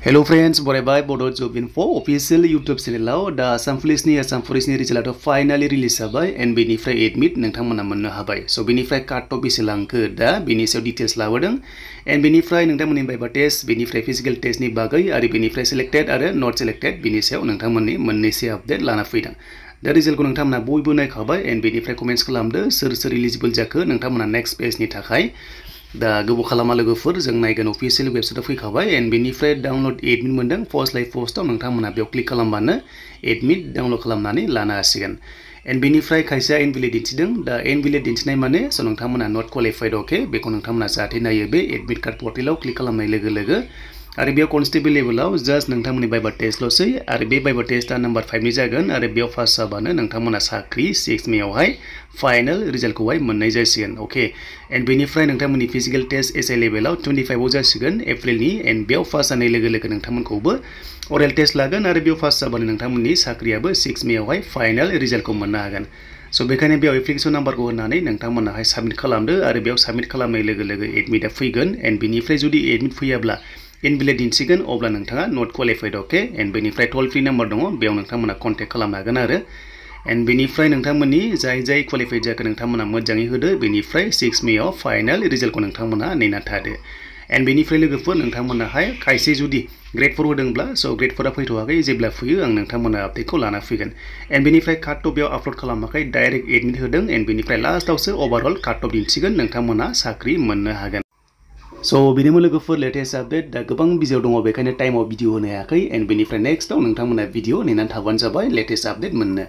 Hello friends, बरायबाय Bodo Job Info official YouTube channel दा Assam Police result finally release जाबाय and बेनिफ्राय admit नोंथांमोना मोननो हाबाय so बेनिफ्राय cut off बेसेलांखो दा बेनि सायाव details लाबोदों and बेनिफ्राय नोंथांमोननि viva test बेनिफ्राय physical test नि बागै आरो बेनिफ्राय selected आरो not selected बेनि सायाव नोंथांमोननि मोननैसो update लाना फैदों दा result को नोंथांमोना बयबो नायखाबाय and बेनिफ्राय comments खालामदो सोर eligible जाखो नोंथांमोना next page नि थाखाय दा गोबाव खालामा लोगोफोर जों नायगोन official website आव फैखाबाय and बेनिफ्राय download admit मोनदों post लाइ post आव नोंथांमोना बेयाव क्लिक खालामबानो admit download खालामनानै लानो हासिगोन and बेनिफ्राय खायसेया invalid दिन्थिदों दा invalid दिन्थिनाय माने स नोंथांमोना not qualified okay बेखौ नोंथांमोना जाहाथे नायो बे admit card portal आव क्लिक खालामनाय लोगो लोगो आरो बेयाव कनस्टेबल लेभेलाव जास्ट नोंथांमोननि viva test लसै आरो बे viva test आ नम्बर 5 नि जागोन आरो बेयाव पास जाबानो नोंथांमोना साख्रि 6 मे आवहाय फाइनल रिजल्ट खौहाय मोननाय जासिगोन ओके एन्ड बेनिफ्राय नोंथांमोननि फिजिकल टेस्ट एसआई लेभेलाव 25 आव जासिगोन एप्रिलनि एन्ड बेयाव पास जानाय लोगो लोगो नोंथांमोनखौबो अरेल टेस्ट लागोन आरो बेयाव पास जाबानो नोंथांमोननि साख्रियाबो 6 मे आवहाय फाइनल रिजल्ट खौ मोननो हागोन सो बेखायनो बेयाव एप्लिकेशन नाम्बारखौ होनानै नोंथांमोनाहाय साबमिट खालामदो आरो बेयाव साबमिट खालामनाय लोगो लोगो एडमिटआ फैगोन एन्ड बेनिफ्राय जुदि एडमिट फैयाब्ला invalid दिन्थिगोन अब्ला नोंथाङा not qualified okay and बेनिफ्राय टोल फ्री नाम्बार दङ बेयाव नोंथांमोना कन्टेक्ट खालामनो हागोन आरो एन्ड बेनिफ्राय नोंथांमोननि जाय क्वालिफाइड जाखो नोंथांमोना मोजाङै होदो बेनिफ्राय 6 मे आव फाइनल रिजल्टखौ नोंथांमोना नेना थादो एन्ड बेनिफ्राय लोगोफोर नोंथांमोनाहाय खायसे जुदि ग्रेड 4 होदोंब्ला स ग्रेड 4 आ फैथ'वाखै जेब्ला फैयो आं नोंथांमोना आपडेटखौ लाना फैगोन एन्ड बेनिफ्राय काट अफ बेयाव आपल'ड खालामाखै डाइरेक्ट एडमिट होदों एन्ड बेनिफ्राय लास्टआवसो ओभारअल काट अफ दिन्थिगोन नोंथांमोना साख्रि मोननो हागोन So बेनिमोन लोगोफोर लेटेस्ट आपडेट दा गोबां बिजियाव दङ बेखायनो टाइमाव भिडिअ होनो हायाखै एन्ड बेनिफ्राय नेक्स्टआव नोंथांमोना भिडिअ नेनानै थाबानो जाबाय लेटेस्ट आपडेट मोननो